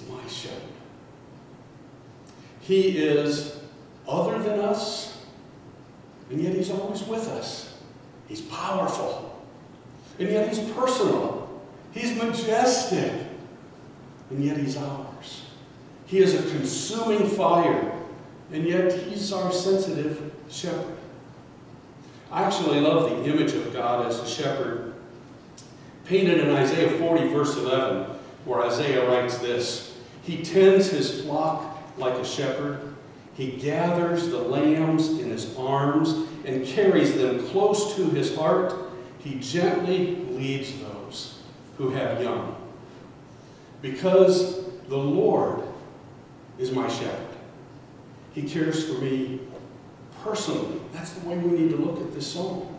my shepherd. He is other than us, and yet he's always with us. He's powerful, and yet he's personal. He's majestic, and yet he's ours. He is a consuming fire, and yet he's our sensitive shepherd. I actually love the image of God as a shepherd painted in Isaiah 40, verse 11, where Isaiah writes this: He tends his flock like a shepherd. He gathers the lambs in his arms and carries them close to his heart. He gently leads those who have young. Because the Lord is my shepherd. He cares for me personally. That's the way we need to look at this psalm.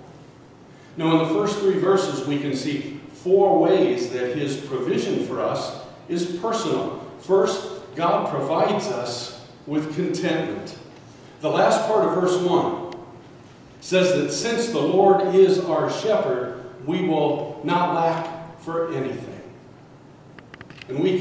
Now, in the first 3 verses, we can see 4 ways that his provision for us is personal. First, God provides us with contentment. The last part of verse 1 says that since the Lord is our shepherd, we will not lack for anything. And we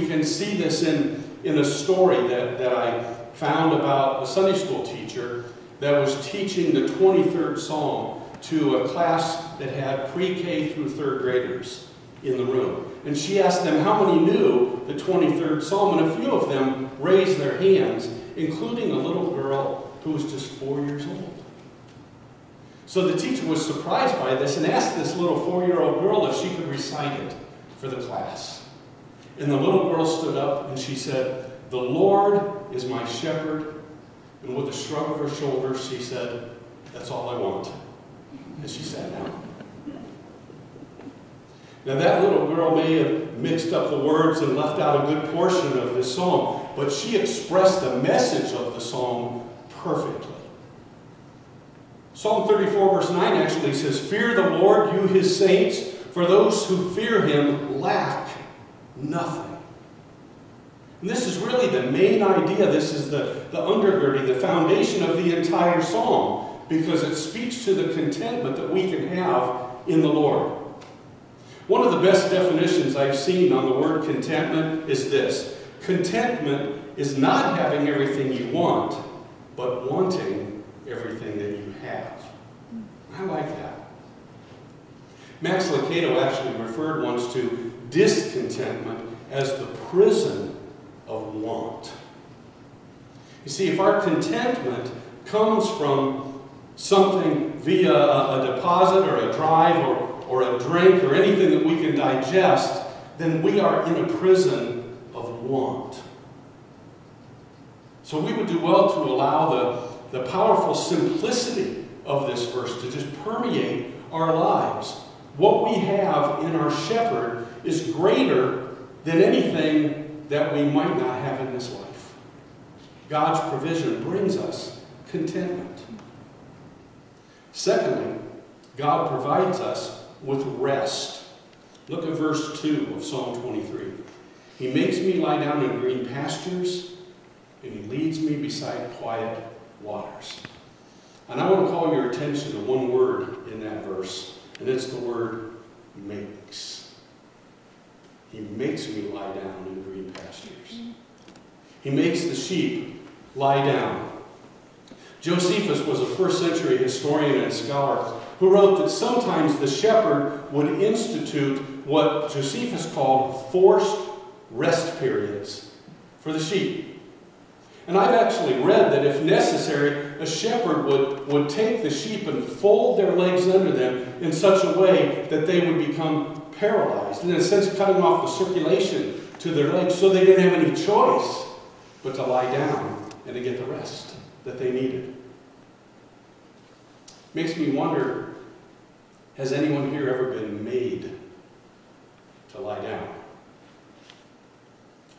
can see this in a story that I found about a Sunday school teacher that was teaching the 23rd Psalm to a class that had pre-K through 3rd graders in the room. And she asked them how many knew the 23rd Psalm, and a few of them raised their hands, including a little girl who was just 4 years old. So the teacher was surprised by this and asked this little 4-year-old girl if she could recite it for the class. And the little girl stood up and she said, "The Lord is my shepherd." And with a shrug of her shoulders, she said, "That's all I want." And she sat down. Now that little girl may have mixed up the words and left out a good portion of this psalm, but she expressed the message of the psalm perfectly. Psalm 34 verse 9 actually says, "Fear the Lord, you his saints, for those who fear him lack nothing." And this is really the main idea. This is the undergirding, the foundation of the entire psalm, because it speaks to the contentment that we can have in the Lord. One of the best definitions I've seen on the word contentment is this: contentment is not having everything you want, but wanting everything that you have. I like that. Max Lucado actually referred once to discontentment as the prison of want. You see, if our contentment comes from something via a deposit or a drive or a drink or anything that we can digest, then we are in a prison of want. So we would do well to allow the powerful simplicity of this verse to just permeate our lives. What we have in our shepherd is greater than anything that we might not have in this life. God's provision brings us contentment. Secondly, God provides us with rest. Look at verse 2 of Psalm 23. He makes me lie down in green pastures, and he leads me beside quiet waters. And I want to call your attention to one word in that verse, and it's the word makes. He makes me lie down in green pastures. He makes the sheep lie down. Josephus was a 1st century historian and scholar who wrote that sometimes the shepherd would institute what Josephus called forced rest periods for the sheep. And I've actually read that if necessary, a shepherd would take the sheep and fold their legs under them in such a way that they would become paralyzed, in a sense cutting off the circulation to their legs, so they didn't have any choice but to lie down and to get the rest that they needed. Makes me wonder, has anyone here ever been made to lie down?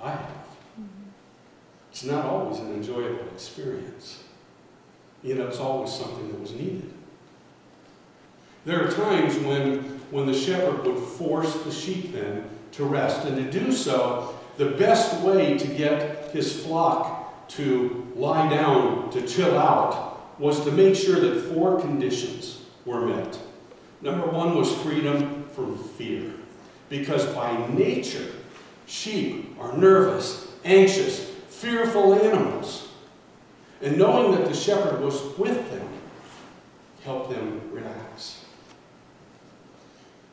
I have. It's not always an enjoyable experience. You know, it's always something that was needed. There are times when the shepherd would force the sheep then to rest, and to do so, the best way to get his flock to lie down, to chill out, was to make sure that 4 conditions were met. Number 1 was freedom from fear, because by nature, Sheep are nervous, anxious, fearful animals. And knowing that the shepherd was with them helped them relax.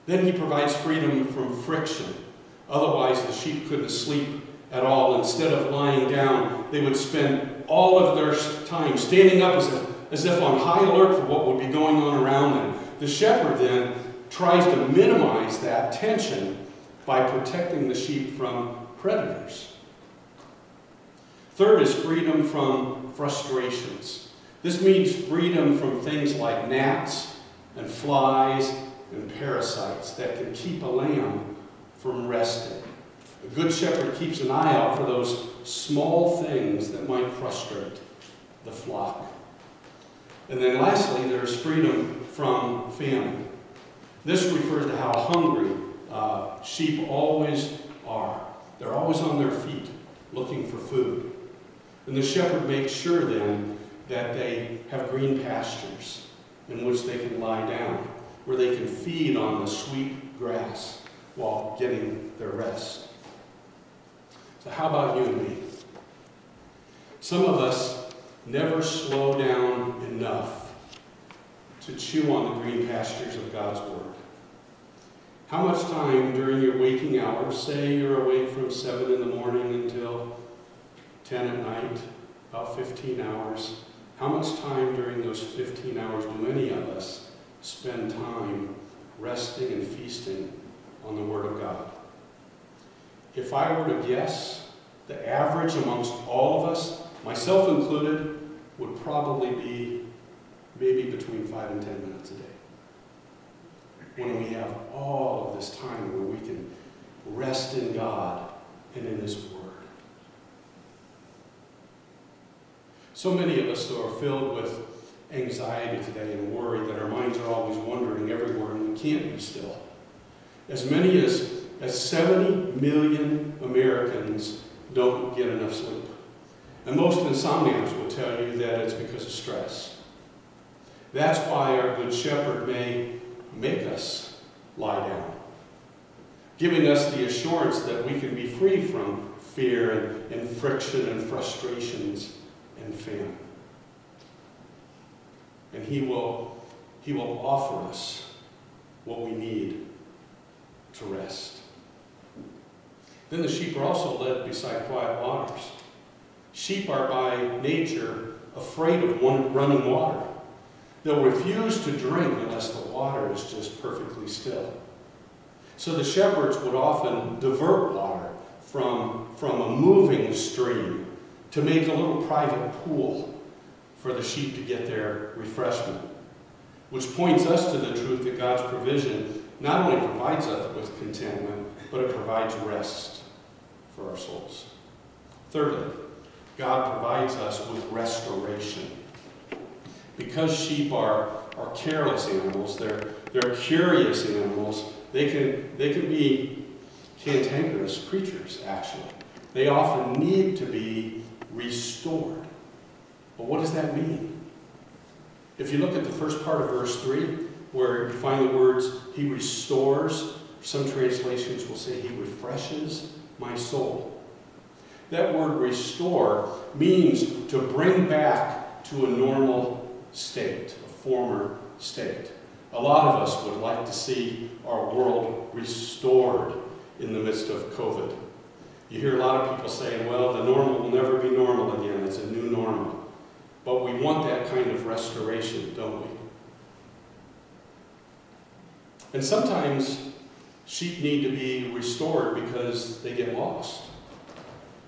Then he provides freedom from friction. Otherwise, the sheep couldn't sleep at all. Instead of lying down, they would spend all of their time standing up as if on high alert for what would be going on around them. The shepherd then tries to minimize that tension by protecting the sheep from predators. Third is freedom from frustrations. This means freedom from things like gnats and flies and parasites that can keep a lamb from resting. A good shepherd keeps an eye out for those small things that might frustrate the flock. And then lastly, there's freedom from famine. This refers to how hungry sheep always are. They're always on their feet looking for food. And the shepherd makes sure then that they have green pastures in which they can lie down, where they can feed on the sweet grass while getting their rest. So how about you and me? Some of us never slow down enough to chew on the green pastures of God's Word. How much time during your waking hours, say you're awake from 7 in the morning until 10 at night, about 15 hours, how much time during those 15 hours do any of us spend time resting and feasting on the Word of God? If I were to guess, the average amongst all of us, myself included, would probably be maybe between 5 and 10 minutes a day. When we have all of this time where we can rest in God and in His Word. So many of us are filled with anxiety today and worry that our minds are always wandering everywhere and we can't be still. As many as 70 million Americans don't get enough sleep. And most insomniacs will tell you that it's because of stress. That's why our Good Shepherd may make us lie down, giving us the assurance that we can be free from fear and friction and frustrations and famine. And He will offer us what we need to rest. Then the sheep are also led beside quiet waters. Sheep are by nature afraid of running water. They'll refuse to drink unless the water is just perfectly still. So the shepherds would often divert water from a moving stream to make a little private pool for the sheep to get their refreshment. Which points us to the truth that God's provision not only provides us with contentment, but it provides rest for our souls. Thirdly, God provides us with restoration. Because sheep are careless animals, they're curious animals, they can be cantankerous creatures, actually. They often need to be restored. But what does that mean? If you look at the first part of verse 3, where you find the words, He restores, some translations will say He refreshes my soul. That word restore means to bring back to a normal state, a former state. A lot of us would like to see our world restored in the midst of COVID. You hear a lot of people saying, well, the normal will never be normal again. It's a new normal. But we want that kind of restoration, don't we? And sometimes sheep need to be restored because they get lost.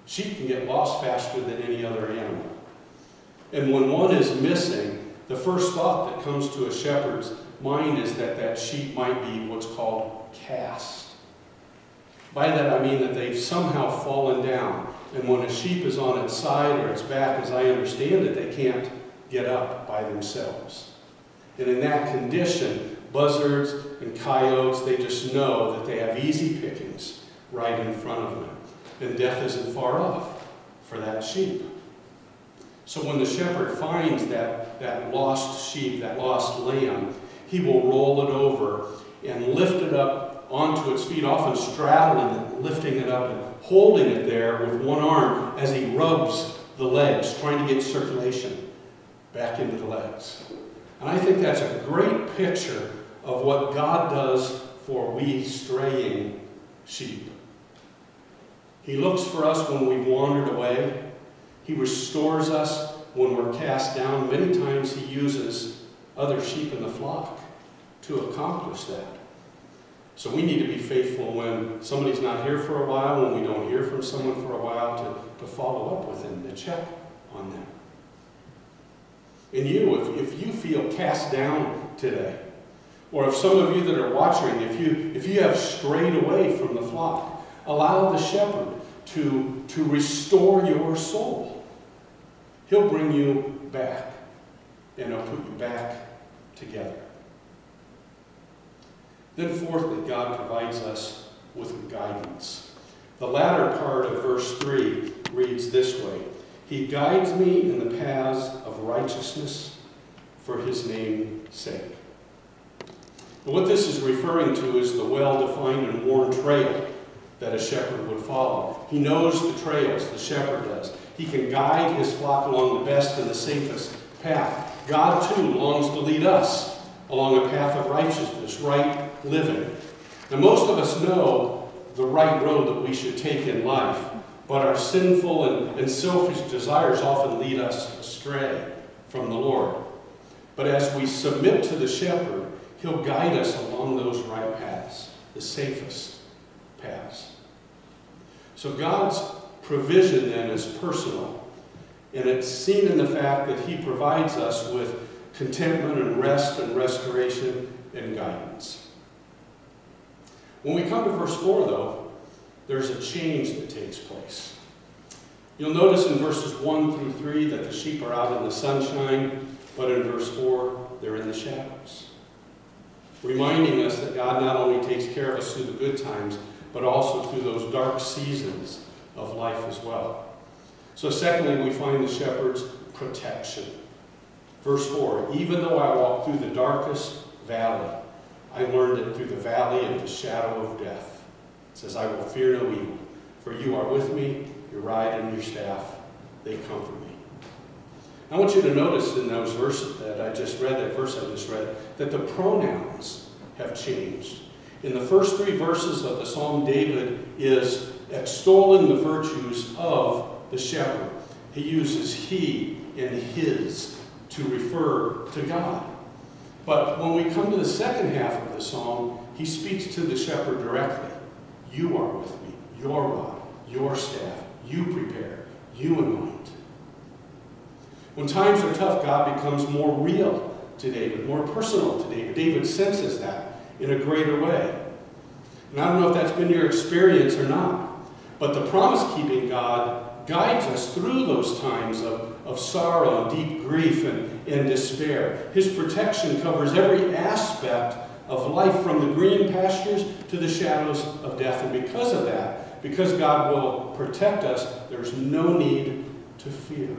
Sheep can get lost faster than any other animal. And when one is missing, the first thought that comes to a shepherd's mind is that that sheep might be what's called cast. By that I mean that they've somehow fallen down. And when a sheep is on its side or its back, as I understand it, they can't get up by themselves. And in that condition, buzzards and coyotes, they just know that they have easy pickings right in front of them. And death isn't far off for that sheep. So when the shepherd finds that lost sheep, that lost lamb, he will roll it over and lift it up onto its feet, often straddling it, lifting it up, and holding it there with one arm as he rubs the legs, trying to get circulation back into the legs. And I think that's a great picture of what God does for we straying sheep. He looks for us when we've wandered away. He restores us when we're cast down. Many times he uses other sheep in the flock to accomplish that. So we need to be faithful when somebody's not here for a while, when we don't hear from someone for a while, to follow up with them, to check on them. And you, if you feel cast down today, or if some of you that are watching, if you have strayed away from the flock, allow the shepherd to restore your soul. He'll bring you back, and he'll put you back together. Then fourthly, God provides us with guidance. The latter part of verse 3 reads this way: He guides me in the paths of righteousness for his name's sake. And what this is referring to is the well-defined and worn trail that a shepherd would follow. He knows the trails, the shepherd does. He can guide his flock along the best and the safest path. God, too, longs to lead us along a path of righteousness, right living. Now, most of us know the right road that we should take in life, but our sinful and selfish desires often lead us astray from the Lord. But as we submit to the shepherd, he'll guide us along those right paths, the safest paths. So God's provision then is personal, and it's seen in the fact that he provides us with contentment and rest and restoration and guidance. When we come to verse 4, though, there's a change that takes place. You'll notice in verses 1 through 3 that the sheep are out in the sunshine, but in verse 4, they're in the shadows. Reminding us that God not only takes care of us through the good times, but also through those dark seasons of life as well. So secondly, we find the shepherd's protection. Verse 4, even though I walk through the darkest valley, I learned it through the valley of the shadow of death. It says, I will fear no evil, for you are with me, your rod and your staff, they comfort me. I want you to notice in those verses that I just read, that the pronouns have changed. In the first 3 verses of the Psalm, David is extolling the virtues of the shepherd. He uses he and his to refer to God. But when we come to the second half of the psalm, he speaks to the shepherd directly. You are with me, your rod, your staff, you prepare, you anoint. When times are tough, God becomes more real to David, more personal to David. David senses that in a greater way. And I don't know if that's been your experience or not, but the promise-keeping God guides us through those times of sorrow and deep grief and despair. His protection covers every aspect of life, from the green pastures to the shadows of death. And because of that, because God will protect us, there's no need to fear.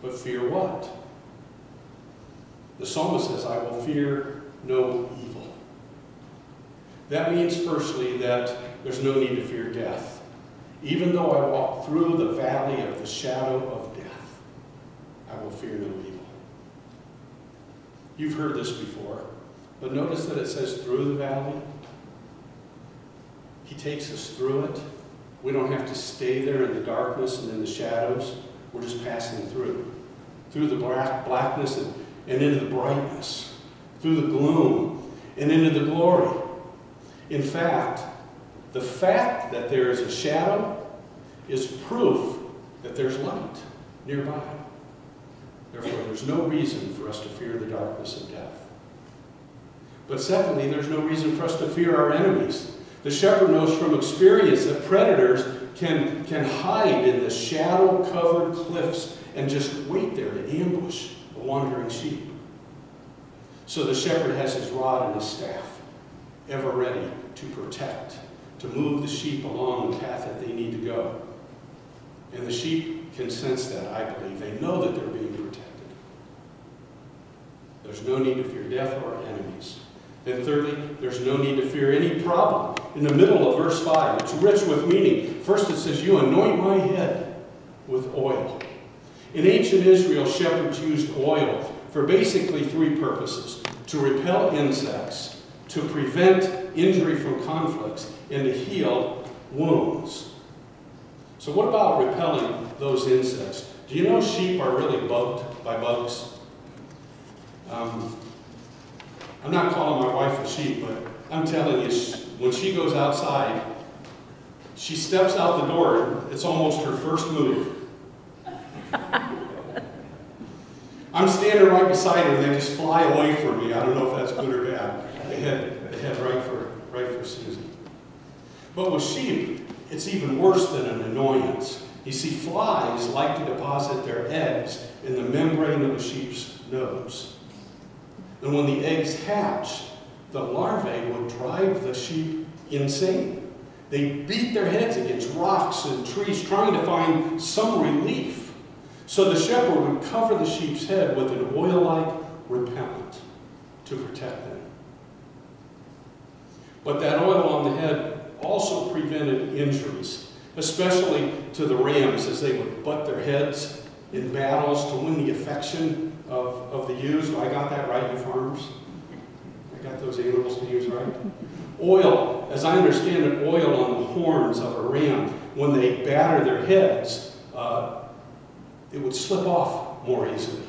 But fear what? The psalmist says, I will fear no evil. That means, firstly, that there's no need to fear death. Even though I walk through the valley of the shadow of death, I will fear no evil. You've heard this before, but notice that it says through the valley. He takes us through it. We don't have to stay there in the darkness and in the shadows. We're just passing through the blackness and into the brightness, through the gloom and into the glory. In fact, the fact that there is a shadow is proof that there's light nearby. Therefore, there's no reason for us to fear the darkness of death. But secondly, there's no reason for us to fear our enemies. The shepherd knows from experience that predators can hide in the shadow-covered cliffs and just wait there to ambush a wandering sheep. So the shepherd has his rod and his staff, ever ready to protect, to move the sheep along the path that they need to go. And the sheep can sense that, I believe. They know that they're being protected. There's no need to fear death or enemies. And thirdly, there's no need to fear any problem. In the middle of verse 5, it's rich with meaning. First it says, you anoint my head with oil. In ancient Israel, shepherds used oil for basically three purposes: to repel insects, to prevent injury from conflicts, and to heal wounds. So what about repelling those insects? Do you know sheep are really bugged by bugs? I'm not calling my wife a sheep, but I'm telling you, when she goes outside, she steps out the door, it's almost her first move. I'm standing right beside her, and they just fly away from me. I don't know if that's good or bad. They head right for Susie. But with sheep, it's even worse than an annoyance. You see, flies like to deposit their eggs in the membrane of a sheep's nose. And when the eggs hatch, the larvae would drive the sheep insane. They beat their heads against rocks and trees trying to find some relief. So the shepherd would cover the sheep's head with an oil-like repellent to protect them. But that oil on the head also prevented injuries, especially to the rams as they would butt their heads in battles to win the affection of the ewes. I got that right, you farmers? I got those animals' names right? Oil, as I understand it, oil on the horns of a ram, when they batter their heads, it would slip off more easily.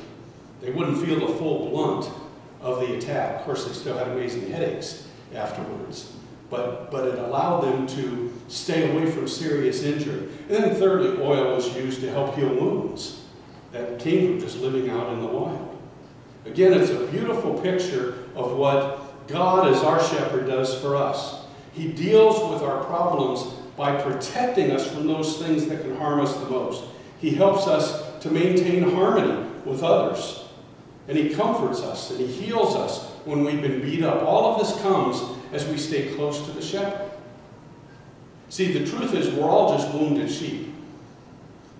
They wouldn't feel the full blunt of the attack. Of course, they still had amazing headaches afterwards. But it allowed them to stay away from serious injury. And then thirdly, oil was used to help heal wounds that came from just living out in the wild. Again, it's a beautiful picture of what God as our shepherd does for us. He deals with our problems by protecting us from those things that can harm us the most. He helps us to maintain harmony with others. And he comforts us and he heals us when we've been beat up. All of this comes as we stay close to the shepherd. See, the truth is we're all just wounded sheep.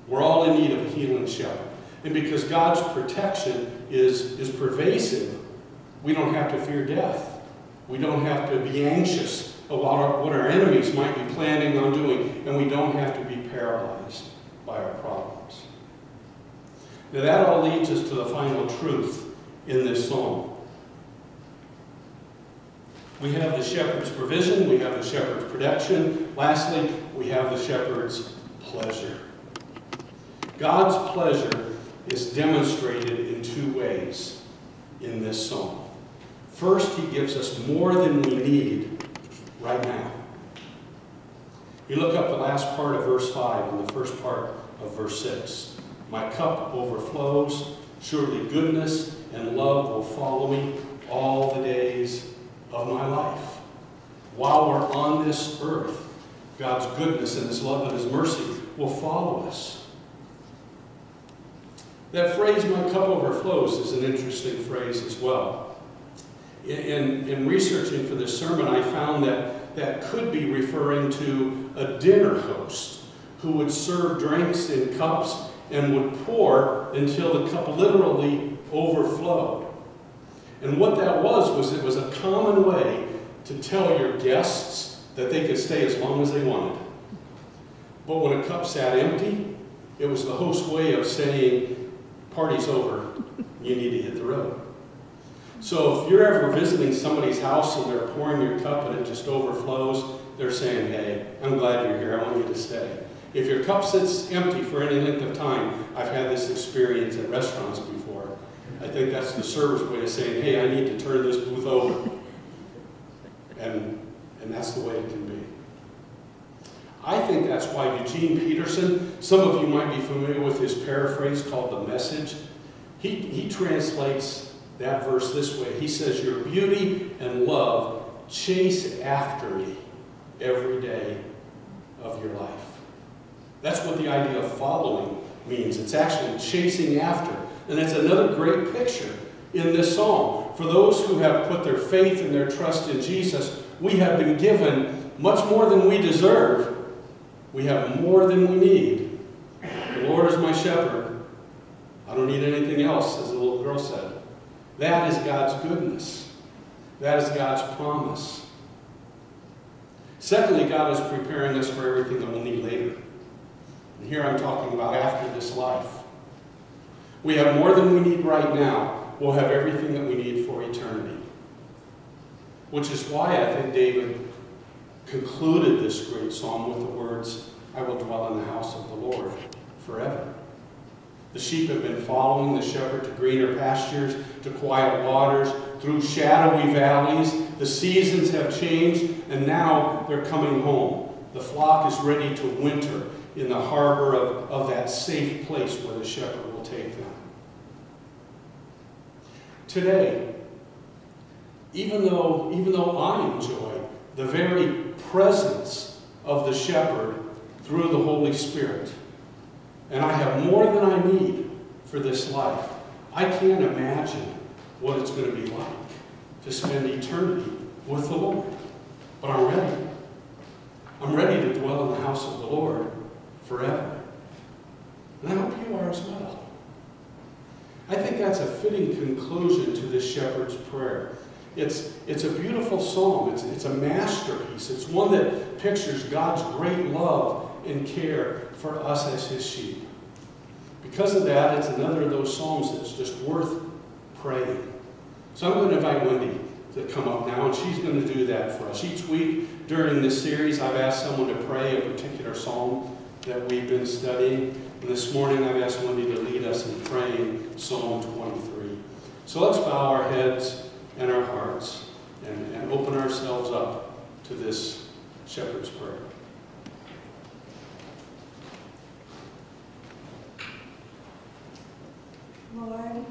We're all in need of a healing shepherd. And because God's protection is pervasive, we don't have to fear death. We don't have to be anxious about what our enemies might be planning on doing. And we don't have to be paralyzed by our problems. Now that all leads us to the final truth in this psalm. We have the shepherd's provision, we have the shepherd's protection. Lastly, we have the shepherd's pleasure. God's pleasure is demonstrated in two ways in this psalm. First, he gives us more than we need right now. You look up the last part of verse 5 and the first part of verse 6. My cup overflows, surely goodness and love will follow me all the days of my life. While we're on this earth, God's goodness and his love and his mercy will follow us. That phrase, my cup overflows, is an interesting phrase as well. In researching for this sermon, I found that could be referring to a dinner host who would serve drinks in cups and would pour until the cup literally overflowed. And what that was it was a common way to tell your guests that they could stay as long as they wanted. But when a cup sat empty, it was the host's way of saying, party's over, you need to hit the road. So if you're ever visiting somebody's house and they're pouring your cup and it just overflows, they're saying, hey, I'm glad you're here, I want you to stay. If your cup sits empty for any length of time, I've had this experience at restaurants before. I think that's the server's way of saying, hey, I need to turn this booth over. And that's the way it can be. I think that's why Eugene Peterson, some of you might be familiar with his paraphrase called The Message. He translates that verse this way. He says, your beauty and love chase after me every day of your life. That's what the idea of following means. It's actually chasing after. And it's another great picture in this psalm. For those who have put their faith and their trust in Jesus, we have been given much more than we deserve. We have more than we need. The Lord is my shepherd. I don't need anything else, as the little girl said. That is God's goodness. That is God's promise. Secondly, God is preparing us for everything that we'll need later. And here I'm talking about after this life. We have more than we need right now. We'll have everything that we need for eternity. Which is why I think David concluded this great psalm with the words, I will dwell in the house of the Lord forever. The sheep have been following the shepherd to greener pastures, to quiet waters, through shadowy valleys. The seasons have changed, and now they're coming home. The flock is ready to winter in the harbor of that safe place where the shepherd will take them. Today, even though I enjoy the very presence of the shepherd through the Holy Spirit, and I have more than I need for this life, I can't imagine what it's going to be like to spend eternity with the Lord. But I'm ready. I'm ready to dwell in the house of the Lord forever. And I hope you are as well. I think that's a fitting conclusion to this shepherd's prayer. It's a beautiful psalm. It's a masterpiece. It's one that pictures God's great love and care for us as his sheep. Because of that, it's another of those psalms that's just worth praying. So I'm going to invite Wendy to come up now, and she's going to do that for us. Each week during this series, I've asked someone to pray a particular psalm that we've been studying. And this morning, I've asked Wendy to lead us in praying Psalm 23. So let's bow our heads and our hearts and open ourselves up to this shepherd's prayer. Lord,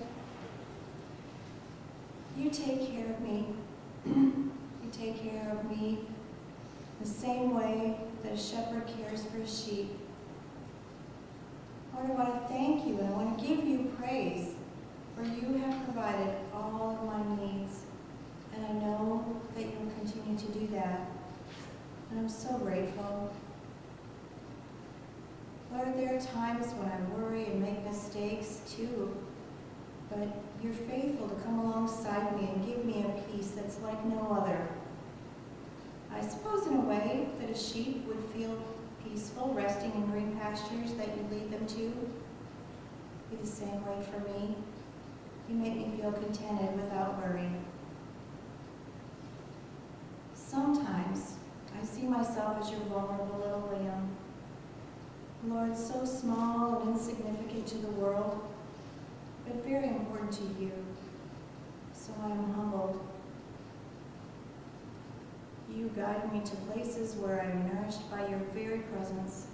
you take care of me. You take care of me the same way that a shepherd cares for his sheep. Lord, I want to thank you and I want to give you praise, for you have provided all of my needs, and I know that you will continue to do that, and I'm so grateful. Lord, there are times when I worry and make mistakes too, but you're faithful to come alongside me and give me a peace that's like no other. I suppose in a way that a sheep would feel peaceful resting in green pastures that you lead them to. Be the same way for me. You make me feel contented without worry. Sometimes I see myself as your vulnerable little lamb. Lord, so small and insignificant to the world, but very important to you. So I am humbled. You guide me to places where I am nourished by your very presence.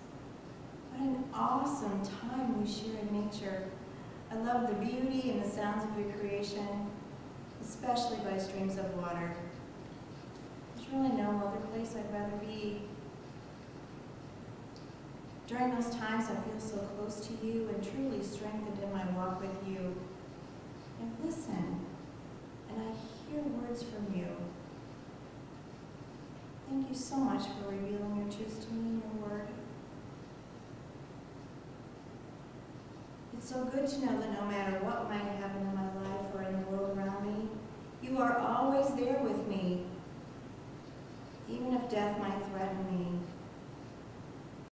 What an awesome time we share in nature. I love the beauty and the sounds of your creation, especially by streams of water. There's really no other place I'd rather be. During those times, I feel so close to you and truly strengthened in my walk with you. I listen, and I hear words from you. Thank you so much for revealing your truths to me in your word. It's so good to know that no matter what might happen in my life or in the world around me, you are always there with me, even if death might threaten me.